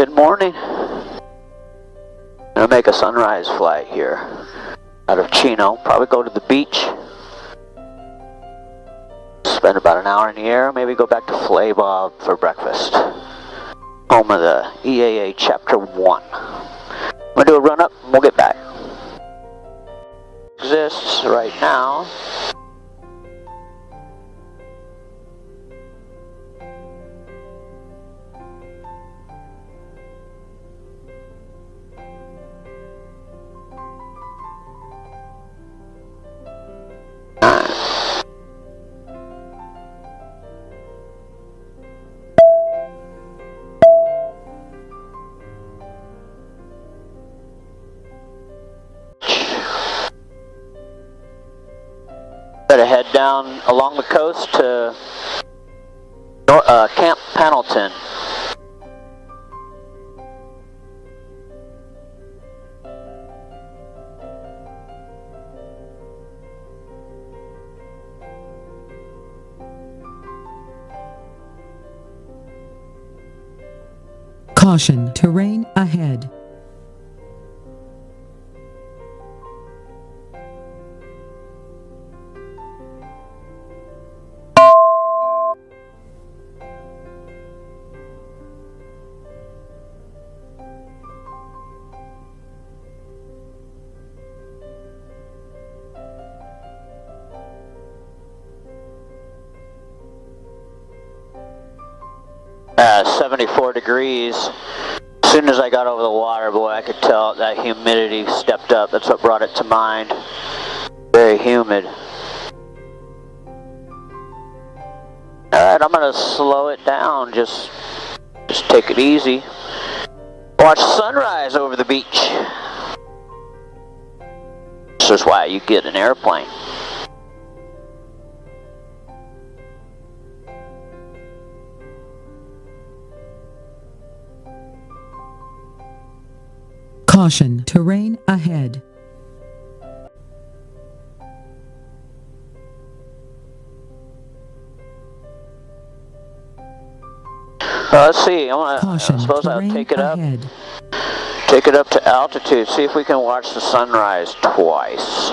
good morning. Gonna make a sunrise flight here out of Chino. Probably go to the beach. Spend about an hour in the air. Maybe go back to Flay Bob for breakfast. Home of the EAA Chapter 1. I'm gonna do a run up and we'll get back. Exists right now. Better head down along the coast to Camp Pendleton. Caution, terrain ahead. At 74 degrees. As soon as I got over the water, boy, I could tell that humidity stepped up. That's what brought it to mind. Very humid. Alright, I'm gonna slow it down. Just take it easy. Watch sunrise over the beach. This is why you get an airplane. Caution, terrain ahead. Let's see. I Caution, suppose I'll terrain take it up. ahead. Take it up to altitude. See if we can watch the sunrise twice.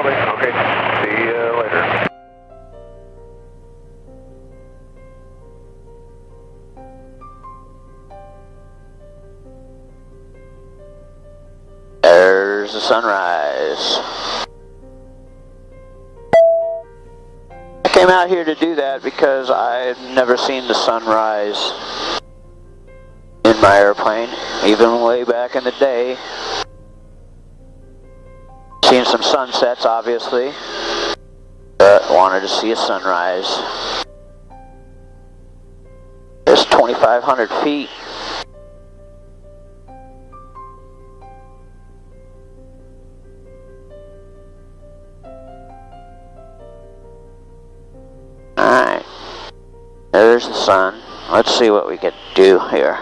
Okay, see you later. There's the sunrise. I came out here to do that because I've never seen the sunrise in my airplane, even way back in the day. Seen some sunsets, obviously, but wanted to see a sunrise. It's 2,500 feet. Alright, there's the sun. Let's see what we can do here.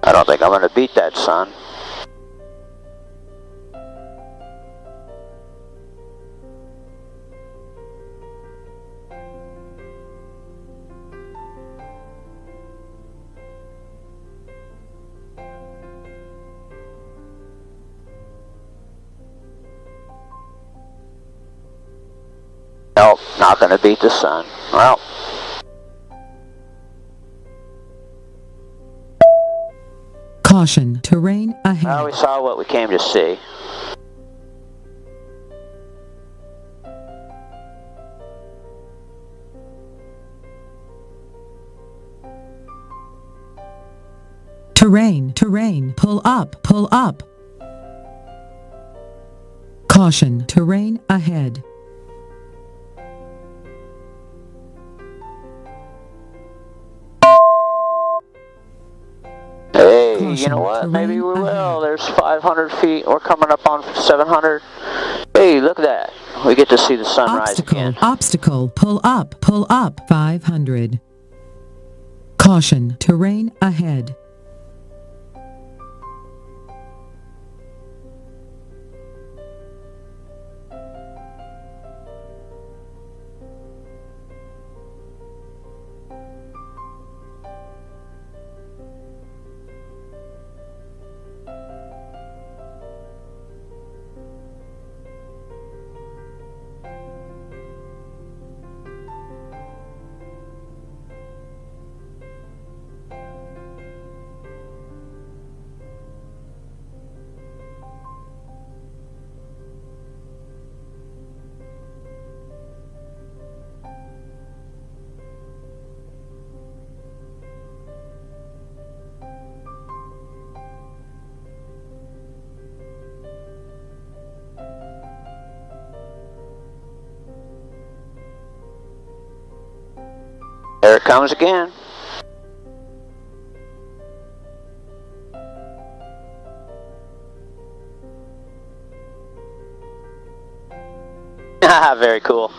I don't think I'm going to beat that sun. Nope, not going to beat the sun. Well. Caution, terrain ahead. Well, we saw what we came to see. Terrain, pull up. Caution, terrain ahead. Hey, Caution, you know what? Maybe we terrain will. ahead. There's 500 feet. We're coming up on 700. Hey, look at that. We get to see the sunrise again. Obstacle, pull up. 500. Caution, terrain ahead. There it comes again. Very cool.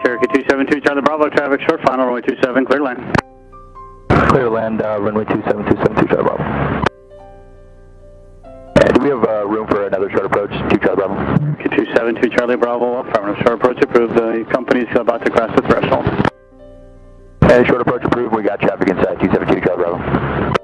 Cherokee 272, Charlie Bravo, traffic short, final runway 27, clear land. Clear land, runway 27, 272, Charlie Bravo. And do we have room for another short approach, 2 Charlie Bravo? Cherokee 272, Charlie Bravo, affirmative, short approach approved, the company's about to cross the threshold. And short approach approved, we got traffic inside, 272, Charlie Bravo.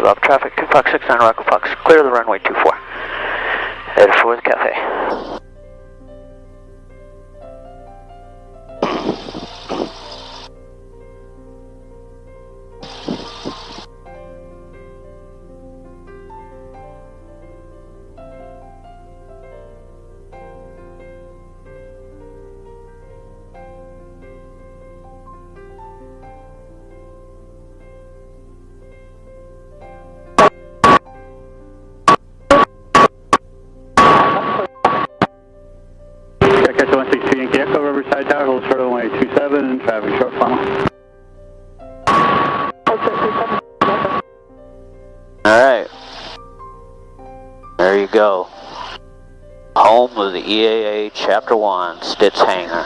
Bob, traffic 2 Fox 69 Rocket Fox, clear the runway 24. Headed for the cafe. Catch 162 Yankee Echo, Riverside Tower, hold short runway 27, traffic short final. There you go. Home of the EAA Chapter 1 Stitz Hangar.